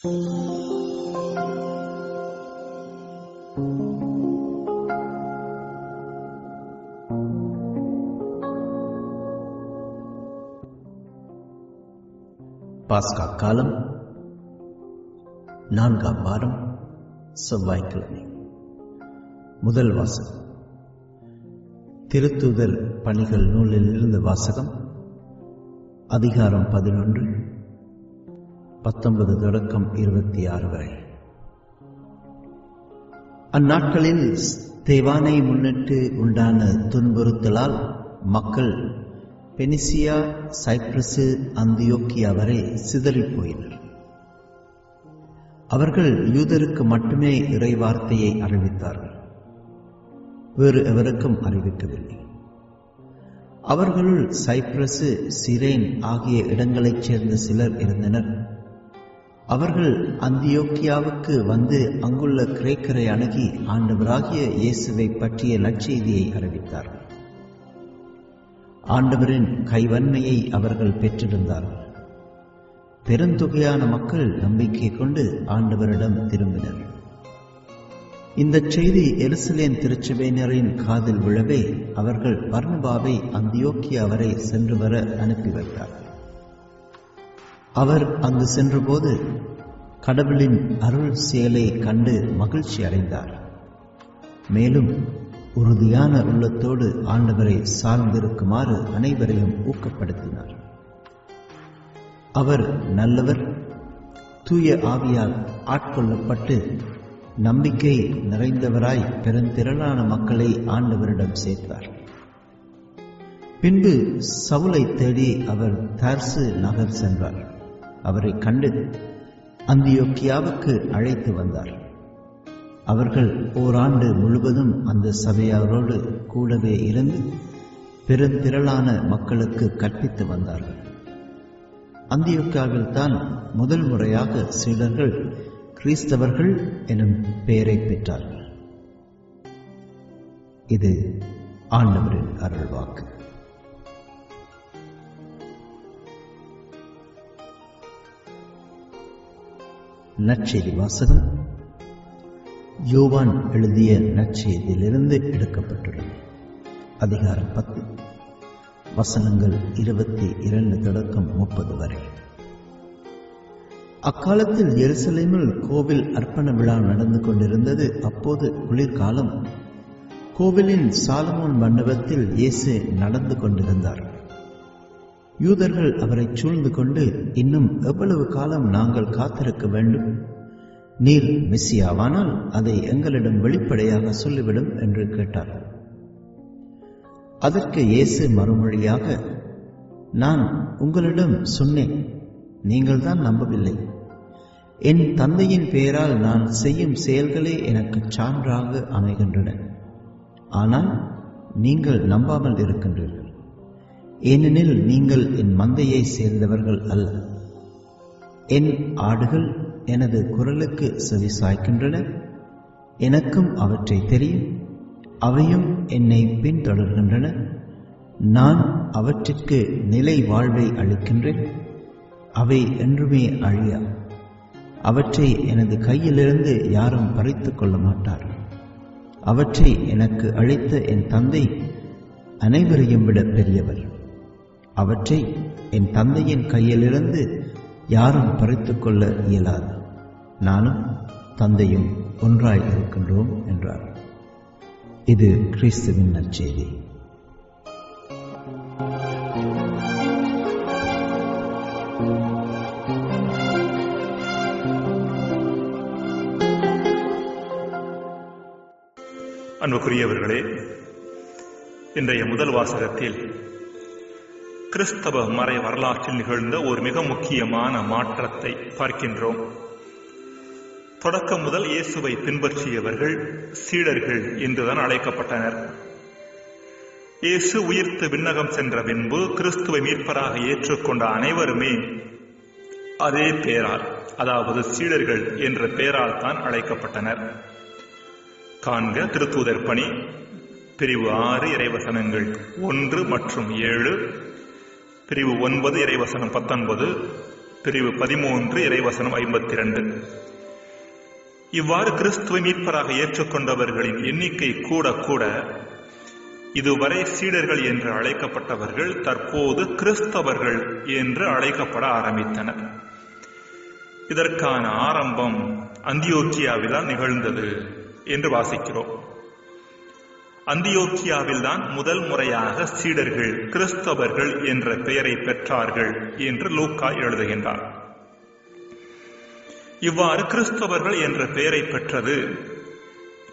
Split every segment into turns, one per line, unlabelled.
பாஸ்கா காலம் 4ஆம் வாரம் செவ்வாய்க்கிழமை. முதல் வாசகம் திருத்தூதர் பணிகள் நூலில் இருந்து வாசகம். அதிகாரம் 11, 19 தொடக்கம் 26 வரை. அந்நாட்களில் ஸ்தேவானை முன்னிட்டு உண்டான துன்புறுத்தலால் மக்கள் பெனிசியா, சைப்ரசு, அந்தியோக்கியா வரை சிதறிப் போயினர். அவர்கள் யூதருக்கு மட்டுமே இறைவார்த்தையை அறிவித்தார்கள், வேறு எவருக்கும் அறிவிக்கவில்லை. அவர்களுள் சைப்ரசு, சிரேன் ஆகிய இடங்களைச் சேர்ந்த சிலர் இருந்தனர். அவர்கள் அந்தியோக்கியாவுக்கு வந்து அங்குள்ள கிரேக்கரை அணுகி ஆண்டவராகிய இயேசுவை பற்றிய நற்செய்தியை அறிவித்தார்கள். ஆண்டவரின் கைவன்மையை அவர்கள் பெற்றிருந்தார்கள். பெருந்தொகையான மக்கள் நம்பிக்கை கொண்டு ஆண்டவரிடம் திரும்பினர். இந்த செய்தி எருசலேம் திருச்சபையினரின் காதில் விழவே அவர்கள் பர்னபாவை அந்தியோக்கியா வரை சென்று வர அனுப்பி வைத்தார்கள். அவர் அங்கு சென்றபோது கடவுளின் அருள் செயலை கண்டு மகிழ்ச்சி அடைந்தார். மேலும் உறுதியான உள்ளத்தோடு ஆண்டவரை சார்ந்திருக்குமாறு அனைவரையும் ஊக்கப்படுத்தினார். அவர் நல்லவர், தூய ஆவியால் ஆட்கொள்ளப்பட்டு நம்பிக்கை நிறைந்தவராய் பெருந்திரளான மக்களை ஆண்டவரிடம் சேர்த்தார். பின்பு சவுலை தேடி அவர் தார்சு நகர் சென்றார். அவரை கண்டு அந்தியோக்கியாவுக்கு அழைத்து வந்தார். அவர்கள் ஓராண்டு முழுவதும் அந்த சபையாரோடு கூடவே இருந்து பெருந்திரளான மக்களுக்கு கற்பித்து வந்தார்கள். அந்தியோக்கியாவில் தான் முதல் முறையாக சீடர்கள் கிறிஸ்தவர்கள் எனும் பெயரை பெற்றார்கள். இது ஆண்டவரின் அருள்வாக்கு. நற்செய்தி வாசகம் யோவான் எழுதிய நற்செய்தியிலிருந்து எடுக்கப்பட்டுள்ளது. அதிகாரம் 10, வசனங்கள் 22 தொடக்கம் 30 வரை. அக்காலத்தில் எருசலேமில் கோவில் அர்ப்பண விழா நடந்து கொண்டிருந்தது. அப்போது குளிர்காலம். கோவிலின் சாலமோன் மண்டபத்தில் இயேசு நடந்து கொண்டிருந்தார். யூதர்கள் அவரை சூழ்ந்து கொண்டு, இன்னும் எவ்வளவு காலம் நாங்கள் காத்திருக்க வேண்டும்? நீர் மெசியாவானால் அதை எங்களிடம் வெளிப்படையாக சொல்லிவிடும் என்று கேட்டார்கள். அதற்கு இயேசு மறுமொழியாக, நான் உங்களிடம் சொன்னேன், நீங்கள் தான் நம்பவில்லை. என் தந்தையின் பெயரால் நான் செய்யும் செயல்களே எனக்கு சான்றாக அமைகின்றன. ஆனால் நீங்கள் நம்பாமல் இருக்கின்றீர்கள். ஏனெனில் நீங்கள் என் மந்தையை சேர்ந்தவர்கள் அல்ல. என் ஆடுகள் எனது குரலுக்கு செவி சாய்க்கின்றன. எனக்கும் அவற்றை தெரியும், அவையும் என்னை பின்தொடர்கின்றன. நான் அவற்றிற்கு நிலை வாழ்வை அளிக்கின்றேன். அவை என்றுமே அழியா. அவற்றை எனது கையிலிருந்து யாரும் பறித்து கொள்ள மாட்டார். அவற்றை எனக்கு அளித்த என் தந்தை அனைவரையும் விட பெரியவர். அவற்றை என் தந்தையின் கையிலிருந்து யாரும் பறித்துக் கொள்ள இயலாது. நானும் தந்தையும் ஒன்றாய் இருக்கின்றோம் என்றார். இது கிறிஸ்துவின் நற்செய்தி.
அன்புக்குரியவர்களே, இன்றைய முதல் வாசகத்தில் கிறிஸ்தவ மறை வரலாற்றில் நிகழ்ந்த ஒரு மிக முக்கியமான மாற்றத்தை பார்க்கின்றோம். தொடக்கம் முதல் இயேசுவை பின்பற்றியவர்கள் சீடர்கள் என்றுதான் அழைக்கப்பட்டனர். இயேசு உயிர்த்து விண்ணகம் சென்ற பின்பு கிறிஸ்துவை மீட்பராக ஏற்றுக்கொண்ட அனைவருமே அதே பெயரால், அதாவது சீடர்கள் என்ற பெயரால் தான் அழைக்கப்பட்டனர். காண்க திருத்தூதர் பணி பிரிவு 6 இறைவசனங்கள் 1 மற்றும் 7, பிரிவு 9 இறைவசனம் 19, பிரிவு 13 இறைவசனம் 52. இவ்வாறு கிறிஸ்துவை மீட்பராக ஏற்றுக்கொண்டவர்களின் எண்ணிக்கை கூட கூட இதுவரை சீடர்கள் என்று அழைக்கப்பட்டவர்கள் தற்போது கிறிஸ்தவர்கள் என்று அழைக்கப்பட ஆரம்பித்தனர். இதற்கான ஆரம்பம் அந்தியோக்கியாவில்தான் நிகழ்ந்தது என்று வாசிக்கிறோம். அந்தியோக்கியாவில்தான் முதல் முறையாக சீடர்கள் கிறிஸ்தவர்கள் என்ற பெயரை பெற்றார்கள் என்று லூக்கா எழுதுகின்றார். இவ்வாறு கிறிஸ்தவர்கள் என்ற பெயரை பெற்றது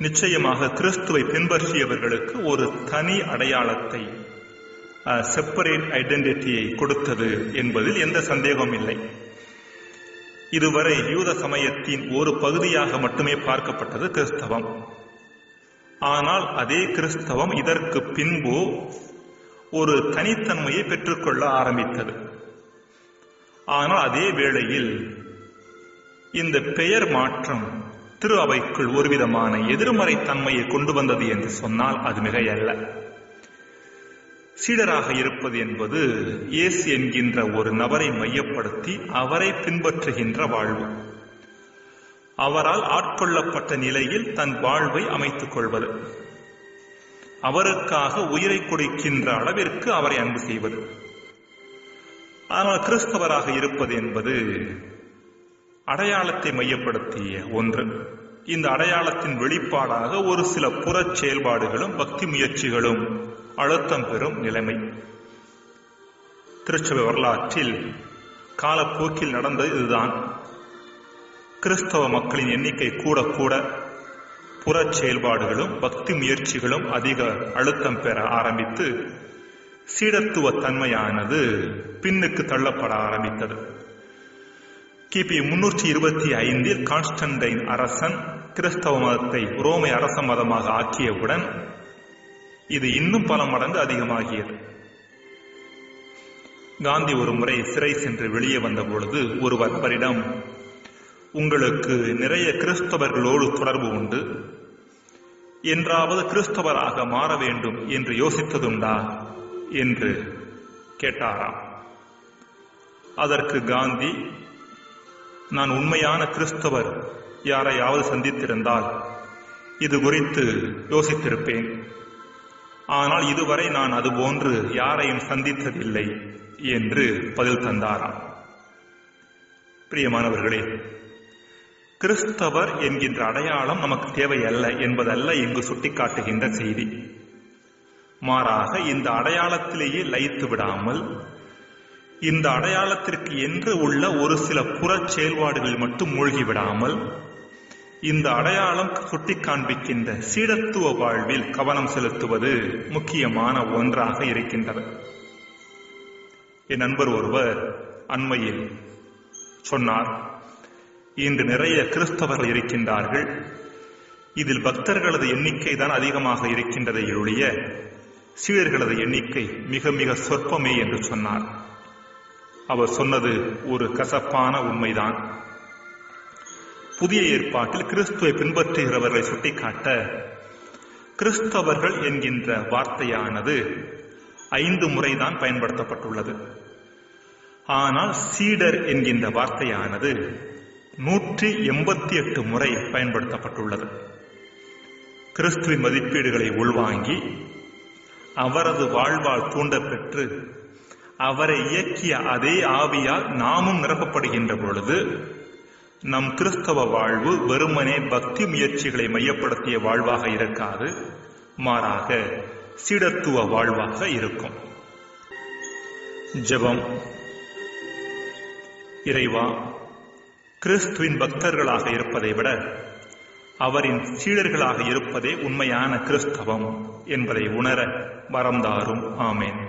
நிச்சயமாக கிறிஸ்துவை பின்பற்றியவர்களுக்கு ஒரு தனி அடையாளத்தை, செப்பரேட் ஐடென்டிட்டியை கொடுத்தது என்பதில் எந்த சந்தேகமும் இல்லை. இதுவரை யூத சமயத்தின் ஒரு பகுதியாக மட்டுமே பார்க்கப்பட்டது கிறிஸ்தவம். ஆனால் அதே கிறிஸ்தவம் இதற்கு பின்பு ஒரு தனித்தன்மையை பெற்றுக்கொள்ள ஆரம்பித்தது. ஆனால் அதே வேளையில் இந்த பெயர் மாற்றம் திரு அவைக்குள் ஒருவிதமான எதிர்மறை தன்மையை கொண்டு வந்தது என்று சொன்னால் அது மிகையல்ல. சீடராக இருப்பது என்பது இயேசு என்கின்ற ஒரு நபரை மையப்படுத்தி அவரை பின்பற்றுகின்ற வாழ்வு, அவரால் ஆட்கொள்ளப்பட்ட நிலையில் தன் வாழ்வை அமைத்துக் கொள்வது, அவருக்காக உயிரை கொடுக்கின்ற அளவிற்கு அவரை அன்பு செய்வது. ஆனால் கிறிஸ்தவராக இருப்பது என்பது அடையாளத்தை மையப்படுத்திய ஒன்று. இந்த அடையாளத்தின் வெளிப்பாடாக ஒரு சில புறச் செயல்பாடுகளும் பக்தி முயற்சிகளும் அழுத்தம் பெறும் நிலைமை. திருச்சபை வரலாற்றில் காலப்போக்கில் நடந்த இதுதான். கிறிஸ்தவ மக்களின் எண்ணிக்கை கூட கூட புறச் செயல்பாடுகளும் பக்தி முயற்சிகளும் அதிக அழுத்தம் பெற ஆரம்பித்து சீடத்துவ தன்மையானது பின்னுக்கு தள்ளப்பட ஆரம்பித்தது. கிபி 325 கான்ஸ்டன்டைன் அரசன் கிறிஸ்தவ மதத்தை ரோமை அரச மதமாக ஆக்கியவுடன் இது இன்னும் பல மடங்கு அதிகமாகியது. காந்தி ஒரு முறை சிறை சென்று வெளியே வந்த பொழுது ஒருவர் அவரிடம், உங்களுக்கு நிறைய கிறிஸ்தவர்களோடு தொடர்பு உண்டு, என்றாவது கிறிஸ்தவராக மாற வேண்டும் என்று யோசித்ததுண்டா என்று கேட்டாராம். அதற்கு காந்தி, நான் உண்மையான கிறிஸ்தவர் யாரையாவது சந்தித்திருந்தால் இது குறித்து யோசித்திருப்பேன். ஆனால் இதுவரை நான் அதுபோன்று யாரையும் சந்தித்ததில்லை என்று பதில் தந்தாராம். பிரியமானவர்களே, கிறிஸ்தவர் என்கின்ற அடையாளம் நமக்கு தேவையல்ல என்பதல்ல இங்கு சுட்டிக்காட்டுகின்ற செய்தி. மாறாக இந்த அடையாளத்திலேயே லயித்து விடாமல் இந்த அடையாளத்திற்கு என்று உள்ள ஒரு சில புறச் செயல்பாடுகள் மட்டும் மூழ்கிவிடாமல் இந்த அடையாளம் சுட்டி காண்பிக்கின்ற சீடத்துவ வாழ்வில் கவனம் செலுத்துவது முக்கியமான ஒன்றாக இருக்கின்றது. என் நண்பர் ஒருவர் அண்மையில் சொன்னார், இன்று நிறைய கிறிஸ்தவர்கள் இருக்கின்றார்கள், இதில் பக்தர்களது எண்ணிக்கை தான் அதிகமாக இருக்கின்றதை ஒழிய சீடர்களது எண்ணிக்கை மிக மிக சொற்பமே என்று சொன்னார். அவர் சொன்னது ஒரு கசப்பான உண்மைதான். புதிய ஏற்பாட்டில் கிறிஸ்துவை பின்பற்றுகிறவர்களை சுட்டிக்காட்ட கிறிஸ்தவர்கள் என்கின்ற வார்த்தையானது 5 முறைதான் பயன்படுத்தப்பட்டுள்ளது. ஆனால் சீடர் என்கின்ற வார்த்தையானது 188 முறை பயன்படுத்தப்பட்டுள்ளது. கிறிஸ்துவின் மதிப்பீடுகளை உள்வாங்கி அவரது வாழ்வால் தூண்டப்பெற்று அவரை இயக்கிய அதே ஆவியால் நாமும் நிரப்பப்படுகின்ற பொழுது நம் கிறிஸ்தவ வாழ்வு வெறுமனே பக்தி முயற்சிகளை மையப்படுத்திய வாழ்வாக இருக்காது, மாறாக சீடத்துவ வாழ்வாக இருக்கும். ஜெபம். இறைவா, கிறிஸ்துவின் பக்தர்களாக இருப்பதை விட அவரின் சீடர்களாக இருப்பதே உண்மையான கிறிஸ்தவம் என்பதை உணர வரம்தாரும். ஆமேன்.